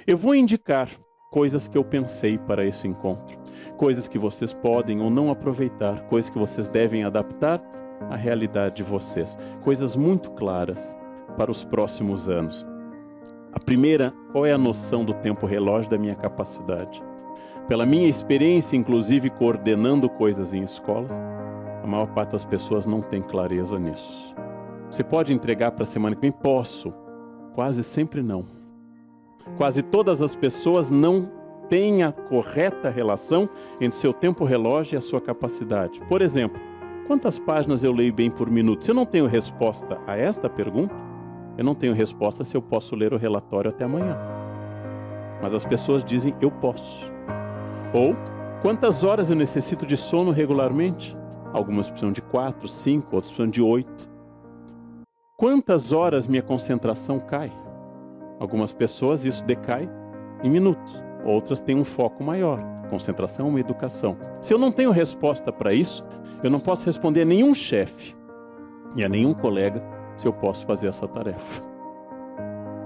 Eu vou indicar coisas que eu pensei para esse encontro, coisas que vocês podem ou não aproveitar, coisas que vocês devem adaptar à realidade de vocês, coisas muito claras para os próximos anos. A primeira, qual é a noção do tempo relógio da minha capacidade? Pela minha experiência, inclusive coordenando coisas em escolas, a maior parte das pessoas não tem clareza nisso. Você pode entregar para a semana que vem? Posso. Quase sempre não. Quase todas as pessoas não têm a correta relação entre seu tempo relógio e a sua capacidade. Por exemplo, quantas páginas eu leio bem por minuto? Se eu não tenho resposta a esta pergunta, eu não tenho resposta se eu posso ler o relatório até amanhã. Mas as pessoas dizem, eu posso. Ou, quantas horas eu necessito de sono regularmente? Algumas precisam de 4, 5, outras precisam de 8. Quantas horas minha concentração cai? Algumas pessoas isso decai em minutos, outras têm um foco maior. Concentração é uma educação. Se eu não tenho resposta para isso, eu não posso responder a nenhum chefe e a nenhum colega se eu posso fazer essa tarefa.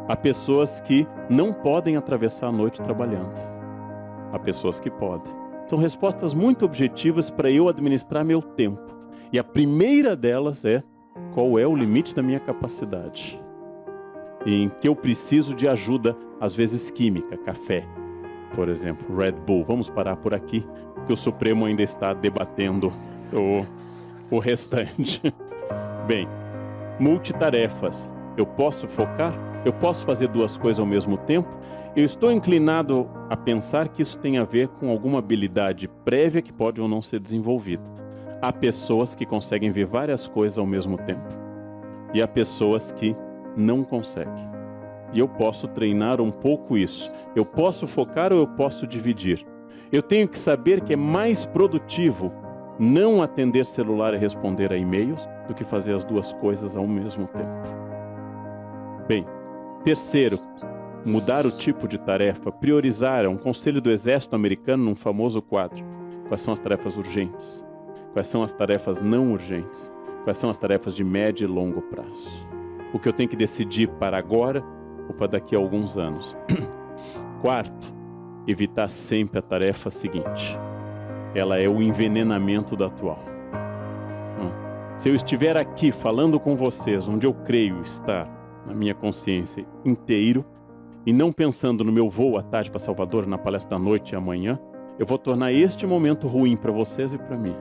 Há pessoas que não podem atravessar a noite trabalhando. Há pessoas que podem. São respostas muito objetivas para eu administrar meu tempo. E a primeira delas é: qual é o limite da minha capacidade? Em que eu preciso de ajuda, às vezes química, café, por exemplo, Red Bull. Vamos parar por aqui, que o Supremo ainda está debatendo o restante. Bem, multitarefas. Eu posso focar? Eu posso fazer duas coisas ao mesmo tempo? Eu estou inclinado a pensar que isso tem a ver com alguma habilidade prévia que pode ou não ser desenvolvida. Há pessoas que conseguem ver várias coisas ao mesmo tempo. E há pessoas que não conseguem. E eu posso treinar um pouco isso. Eu posso focar ou eu posso dividir. Eu tenho que saber que é mais produtivo não atender celular e responder a e-mails do que fazer as duas coisas ao mesmo tempo. Bem, terceiro, mudar o tipo de tarefa, priorizar. É um conselho do exército americano num famoso quadro. Quais são as tarefas urgentes? Quais são as tarefas não urgentes? Quais são as tarefas de médio e longo prazo? O que eu tenho que decidir para agora ou para daqui a alguns anos. Quarto, evitar sempre a tarefa seguinte. Ela é o envenenamento da atual. Se eu estiver aqui falando com vocês, onde eu creio estar, na minha consciência inteiro, e não pensando no meu voo à tarde para Salvador, na palestra da noite e amanhã, eu vou tornar este momento ruim para vocês e para mim.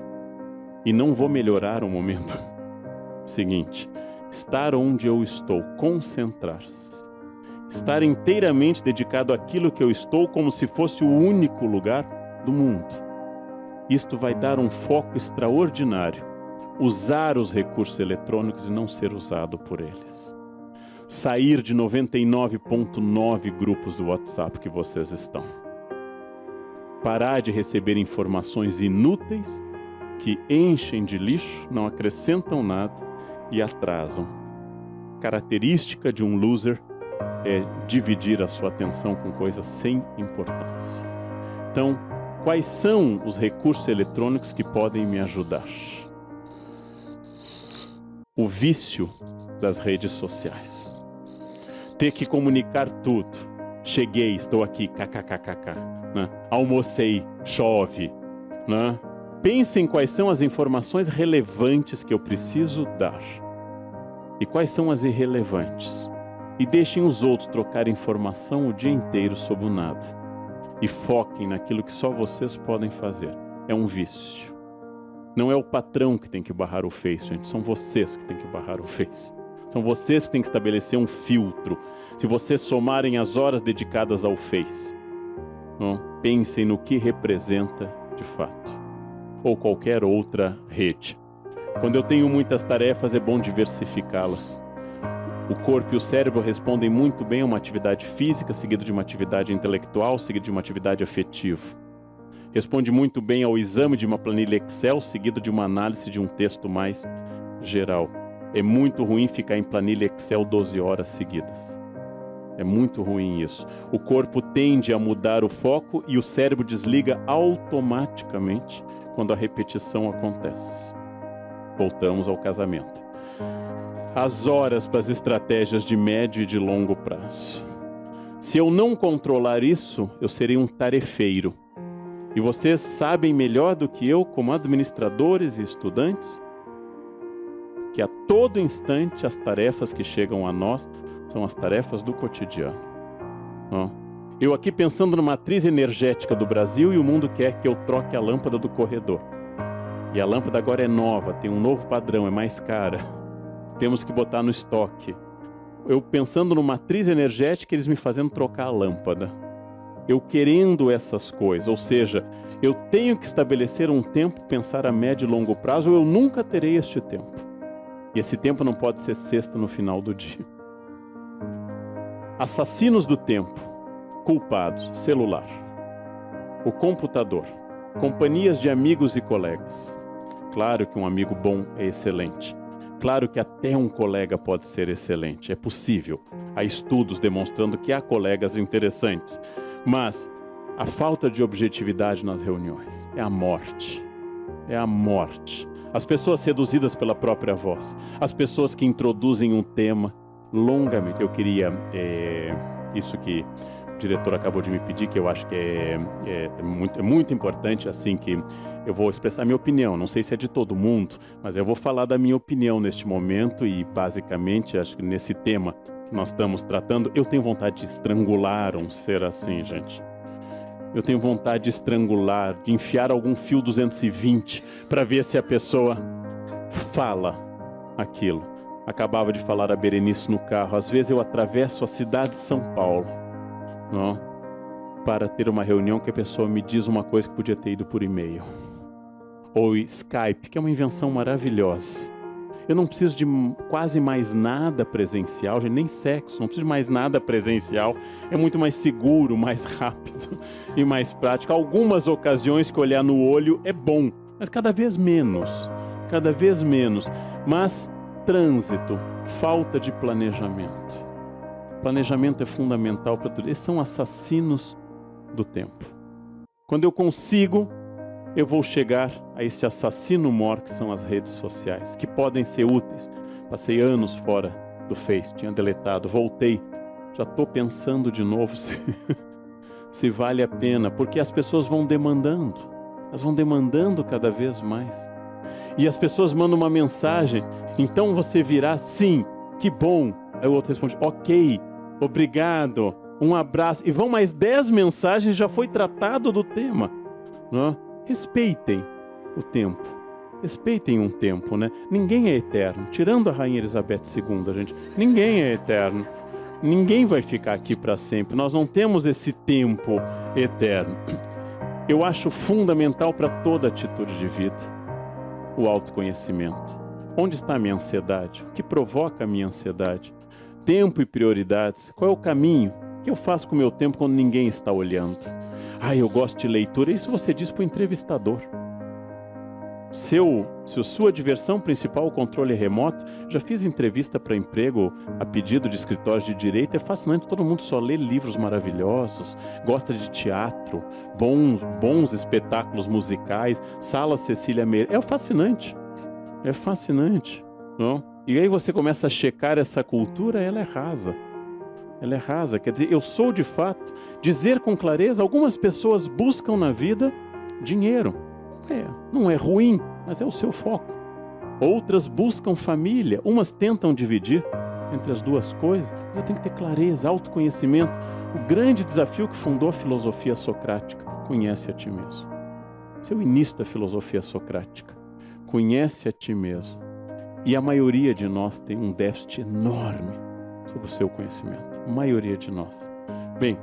E não vou melhorar o momento seguinte. Estar onde eu estou, concentrar-se. Estar inteiramente dedicado àquilo que eu estou como se fosse o único lugar do mundo. Isto vai dar um foco extraordinário. Usar os recursos eletrônicos e não ser usado por eles. Sair de 99,9 grupos do WhatsApp que vocês estão. Parar de receber informações inúteis que enchem de lixo, não acrescentam nada e atrasam. Característica de um loser é dividir a sua atenção com coisas sem importância. Então, quais são os recursos eletrônicos que podem me ajudar? O vício das redes sociais. Ter que comunicar tudo. Cheguei, estou aqui, kkkk. Né? Almocei, chove. Né? Pensem quais são as informações relevantes que eu preciso dar. E quais são as irrelevantes. E deixem os outros trocar informação o dia inteiro sobre o nada. E foquem naquilo que só vocês podem fazer. É um vício. Não é o patrão que tem que barrar o Face, gente. São vocês que têm que barrar o Face. São vocês que têm que estabelecer um filtro. Se vocês somarem as horas dedicadas ao Face, pensem no que representa de fato. Ou qualquer outra rede. Quando eu tenho muitas tarefas, é bom diversificá-las. O corpo e o cérebro respondem muito bem a uma atividade física, seguida de uma atividade intelectual, seguida de uma atividade afetiva. Responde muito bem ao exame de uma planilha Excel, seguida de uma análise de um texto mais geral. É muito ruim ficar em planilha Excel 12 horas seguidas. É muito ruim isso. O corpo tende a mudar o foco e o cérebro desliga automaticamente quando a repetição acontece. Voltamos ao casamento. As horas para as estratégias de médio e de longo prazo. Se eu não controlar isso, eu serei um tarefeiro. E vocês sabem melhor do que eu, como administradores e estudantes, que a todo instante as tarefas que chegam a nós são as tarefas do cotidiano. Eu aqui pensando na matriz energética do Brasil e o mundo quer que eu troque a lâmpada do corredor. E a lâmpada agora é nova, tem um novo padrão, é mais cara. Temos que botar no estoque. Eu pensando numa matriz energética, eles me fazendo trocar a lâmpada. Eu querendo essas coisas, ou seja, eu tenho que estabelecer um tempo, pensar a médio e longo prazo, ou eu nunca terei este tempo. E esse tempo não pode ser sexta no final do dia. Assassinos do tempo, culpados, celular, o computador, companhias de amigos e colegas. Claro que um amigo bom é excelente. Claro que até um colega pode ser excelente, é possível. Há estudos demonstrando que há colegas interessantes. Mas a falta de objetividade nas reuniões é a morte. É a morte. As pessoas seduzidas pela própria voz. As pessoas que introduzem um tema longamente. Eu queria... isso que o diretor acabou de me pedir, que eu acho que é muito importante, assim, que eu vou expressar minha opinião. Não sei se é de todo mundo, mas eu vou falar da minha opinião neste momento e, basicamente, acho que nesse tema que nós estamos tratando, eu tenho vontade de estrangular um ser assim, gente. Eu tenho vontade de estrangular, de enfiar algum fio 220 para ver se a pessoa fala aquilo. Acabava de falar a Berenice no carro. Às vezes eu atravesso a cidade de São Paulo, não? Para ter uma reunião que a pessoa me diz uma coisa que podia ter ido por e-mail. Ou Skype, que é uma invenção maravilhosa. Eu não preciso de quase mais nada presencial, gente, nem sexo, não preciso de mais nada presencial. É muito mais seguro, mais rápido e mais prático. Algumas ocasiões que olhar no olho é bom, mas cada vez menos. Cada vez menos. Mas trânsito, falta de planejamento. Planejamento é fundamental para tudo. Esses são assassinos do tempo. Quando eu consigo, eu vou chegar a esse assassino mor que são as redes sociais, que podem ser úteis. Passei anos fora do Face, tinha deletado, voltei. Já estou pensando de novo se vale a pena, porque as pessoas vão demandando. Elas vão demandando cada vez mais. E as pessoas mandam uma mensagem, então você virá, sim, que bom. Aí o outro responde, ok, obrigado, um abraço. E vão mais 10 mensagens, já foi tratado do tema. Não? Respeitem o tempo. Respeitem um tempo, né? Ninguém é eterno. Tirando a Rainha Elizabeth II, gente, ninguém é eterno. Ninguém vai ficar aqui para sempre. Nós não temos esse tempo eterno. Eu acho fundamental para toda atitude de vida o autoconhecimento. Onde está a minha ansiedade? O que provoca a minha ansiedade? Tempo e prioridades. Qual é o caminho? O que eu faço com o meu tempo quando ninguém está olhando? Eu gosto de leitura. Isso você diz para o entrevistador. Se a sua diversão principal é o controle remoto, já fiz entrevista para emprego a pedido de escritórios de direito, é fascinante, todo mundo só lê livros maravilhosos, gosta de teatro, bons espetáculos musicais, Sala Cecília Meirelles, é fascinante, não? E aí você começa a checar essa cultura, ela é rasa, quer dizer, eu sou de fato, dizer com clareza, algumas pessoas buscam na vida dinheiro. Não é ruim, mas é o seu foco. Outras buscam família, umas tentam dividir entre as duas coisas, mas eu tenho que ter clareza, autoconhecimento. O grande desafio que fundou a filosofia socrática, conhece a ti mesmo. Esse é o início da filosofia socrática. Conhece a ti mesmo. E a maioria de nós tem um déficit enorme sobre o seu conhecimento. A maioria de nós. Bem,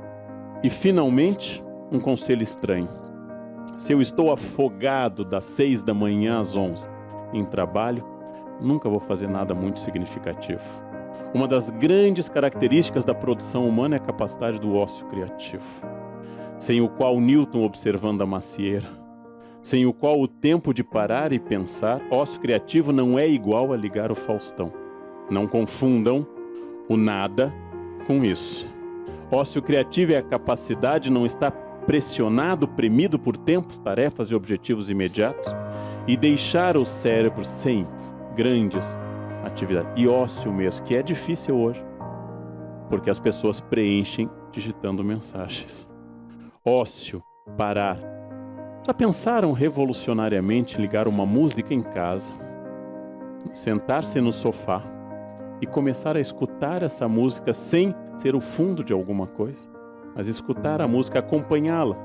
e finalmente, um conselho estranho. Se eu estou afogado das 6 da manhã às 11 em trabalho, nunca vou fazer nada muito significativo. Uma das grandes características da produção humana é a capacidade do ócio criativo, sem o qual Newton observando a macieira, sem o qual o tempo de parar e pensar, ócio criativo não é igual a ligar o Faustão. Não confundam o nada com isso. Ócio criativo é a capacidade de não estar pressionado, premido por tempos, tarefas e objetivos imediatos e deixar o cérebro sem grandes atividades. E ócio mesmo, que é difícil hoje, porque as pessoas preenchem digitando mensagens. Ócio, parar. Já pensaram revolucionariamente ligar uma música em casa, sentar-se no sofá e começar a escutar essa música sem ser o fundo de alguma coisa, mas escutar a música, acompanhá-la,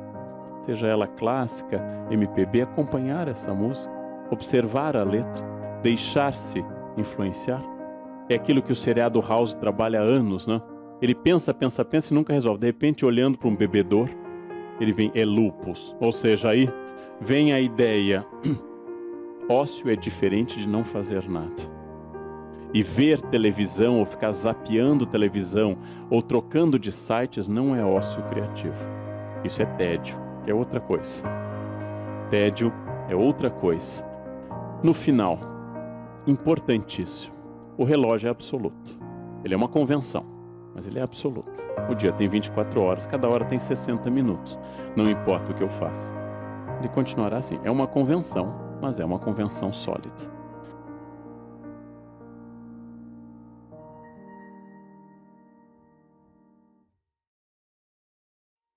seja ela clássica, MPB, acompanhar essa música, observar a letra, deixar-se influenciar? É aquilo que o seriado House trabalha há anos, né? Ele pensa e nunca resolve. De repente, olhando para um bebedouro, ele vem, é lupus. Ou seja, aí vem a ideia, ócio é diferente de não fazer nada. E ver televisão, ou ficar zapeando televisão, ou trocando de sites, não é ócio criativo. Isso é tédio, que é outra coisa. Tédio é outra coisa. No final, importantíssimo, o relógio é absoluto. Ele é uma convenção, mas ele é absoluto. O dia tem 24 horas, cada hora tem 60 minutos. Não importa o que eu faça. Ele continuará assim. É uma convenção, mas é uma convenção sólida.